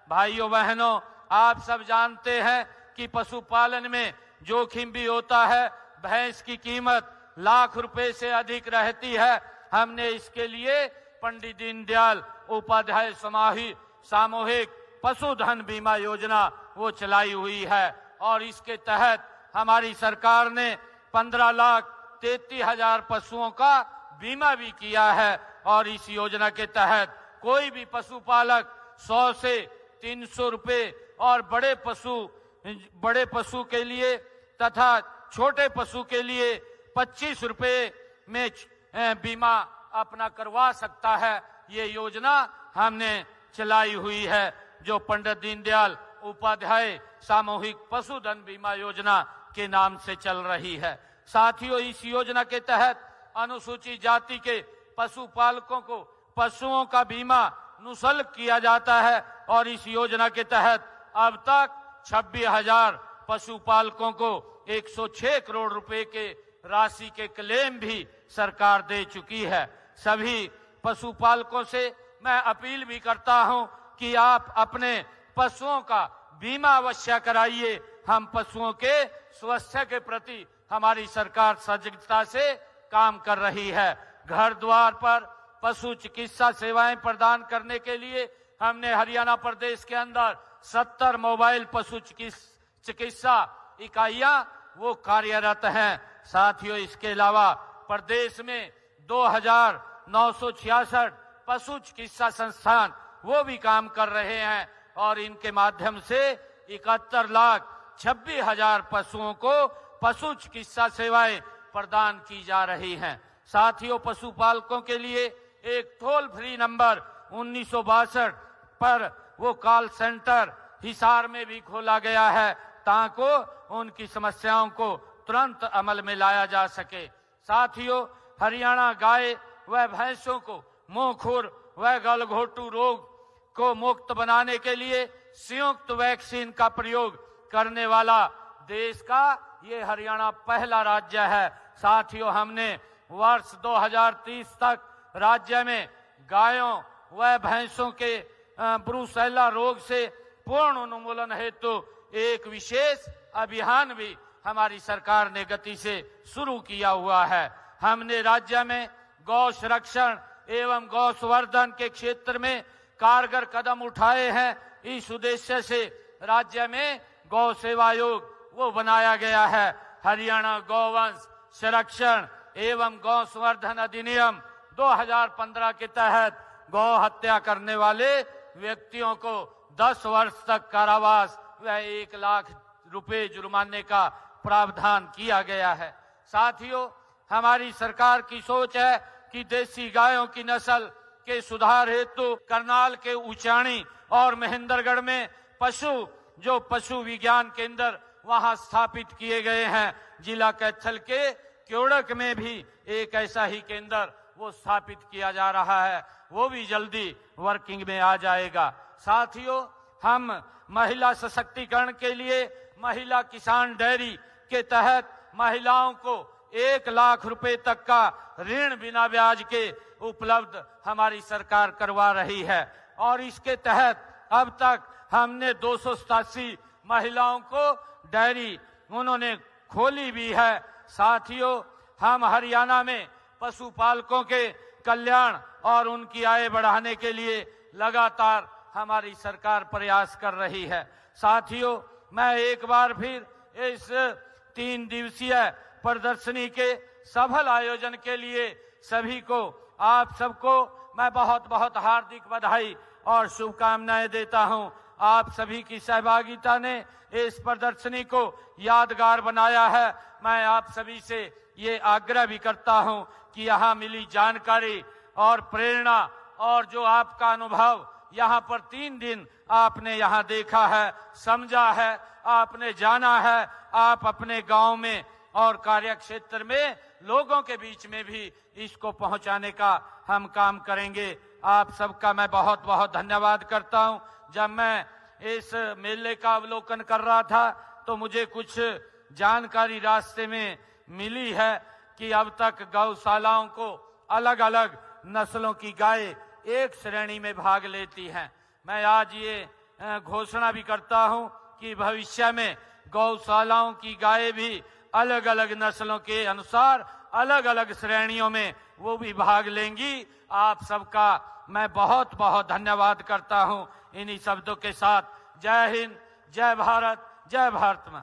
भाइयों बहनों, आप सब जानते हैं कि पशुपालन में जोखिम भी होता है। भैंस की कीमत लाख रुपए से अधिक रहती है। हमने इसके लिए पंडित दीनदयाल उपाध्याय सामूहिक पशुधन बीमा योजना वो चलाई हुई है और इसके तहत हमारी सरकार ने 15,33,000 पशुओं का बीमा भी किया है। और इस योजना के तहत कोई भी पशुपालक 100 से 300 रुपए और बड़े पशु के लिए तथा छोटे पशु के लिए 25 रुपए में बीमा अपना करवा सकता है। ये योजना हमने चलाई हुई है जो पंडित दीनदयाल उपाध्याय सामूहिक पशुधन बीमा योजना के नाम से चल रही है। साथियों, इस योजना के तहत अनुसूचित जाति के पशुपालकों को पशुओं का बीमा निःशुल्क किया जाता है और इस योजना के तहत अब तक 26,000 पशुपालकों को 106 करोड़ रुपए के राशि के क्लेम भी सरकार दे चुकी है। सभी पशुपालकों से मैं अपील भी करता हूं कि आप अपने पशुओं का बीमा अवश्य कराइए। हम पशुओं के स्वास्थ्य के प्रति हमारी सरकार सजगता से काम कर रही है। घर द्वार पर पशु चिकित्सा सेवाएं प्रदान करने के लिए हमने हरियाणा प्रदेश के अंदर 70 मोबाइल पशु चिकित्सा इकाइयां वो कार्यरत हैं। साथियों, इसके अलावा प्रदेश में 2,966 पशु चिकित्सा संस्थान वो भी काम कर रहे हैं और इनके माध्यम से 71,26,000 पशुओं को पशु चिकित्सा सेवाएं प्रदान की जा रही हैं। साथियों, पशुपालकों के लिए एक टोल फ्री नंबर 1962 पर वो कॉल सेंटर हिसार में भी खोला गया है ताकि उनकी समस्याओं को तुरंत अमल में लाया जा सके। साथियों, हरियाणा गाय व भैंसों को मुंहखुर व गलघोटू रोग को मुक्त बनाने के लिए संयुक्त वैक्सीन का प्रयोग करने वाला देश का ये हरियाणा पहला राज्य है। साथियों, हमने वर्ष 2030 तक राज्य में गायों व भैंसों के ब्रूसेला रोग से पूर्ण उन्मूलन हेतु एक विशेष अभियान भी हमारी सरकार ने गति से शुरू किया हुआ है। हमने राज्य में गौ संरक्षण एवं गौ संवर्धन के क्षेत्र में कारगर कदम उठाए हैं। इस उद्देश्य से राज्य में गौ सेवा आयोग वो बनाया गया है। हरियाणा गौवंश संरक्षण एवं गौ संवर्धन अधिनियम 2015 के तहत गौ हत्या करने वाले व्यक्तियों को 10 वर्ष तक कारावास व 1 लाख रुपए जुर्माने का प्रावधान किया गया है। साथियों, हमारी सरकार की सोच है कि देसी गायों की नस्ल के सुधार हेतु करनाल के उचाणी और महेंद्रगढ़ में पशु विज्ञान केंद्र वहां स्थापित किए गए हैं। जिला कैथल के क्योड़क में भी एक ऐसा ही केंद्र वो स्थापित किया जा रहा है, वो भी जल्दी वर्किंग में आ जाएगा। साथियों, हम महिला सशक्तिकरण के लिए महिला किसान डेयरी के तहत महिलाओं को 1 लाख रुपए तक का ऋण बिना ब्याज के उपलब्ध हमारी सरकार करवा रही है और इसके तहत अब तक हमने 287 महिलाओं को डेयरी उन्होंने खोली भी है। साथियों, हम हरियाणा में पशुपालकों के कल्याण और उनकी आय बढ़ाने के लिए लगातार हमारी सरकार प्रयास कर रही है। साथियों, मैं एक बार फिर इस 3 दिवसीय प्रदर्शनी के सफल आयोजन के लिए सभी को, आप सबको मैं बहुत बहुत हार्दिक बधाई और शुभकामनाएं देता हूं। आप सभी की सहभागिता ने इस प्रदर्शनी को यादगार बनाया है। मैं आप सभी से ये आग्रह भी करता हूं कि यहाँ मिली जानकारी और प्रेरणा और जो आपका अनुभव यहाँ पर 3 दिन आपने यहाँ देखा है, समझा है, आपने जाना है, आप अपने गांव में और कार्य क्षेत्र में लोगों के बीच में भी इसको पहुंचाने का हम काम करेंगे। आप सबका मैं बहुत बहुत धन्यवाद करता हूं। जब मैं इस मेले का अवलोकन कर रहा था तो मुझे कुछ जानकारी रास्ते में मिली है कि अब तक गौशालाओं को अलग अलग नस्लों की गाय एक श्रेणी में भाग लेती हैं। मैं आज ये घोषणा भी करता हूं कि भविष्य में गौशालाओं की गायें भी अलग अलग नस्लों के अनुसार अलग अलग श्रेणियों में वो भी भाग लेंगी। आप सबका मैं बहुत बहुत धन्यवाद करता हूं। इन्हीं शब्दों के साथ जय हिंद, जय भारत, जय भारत मां।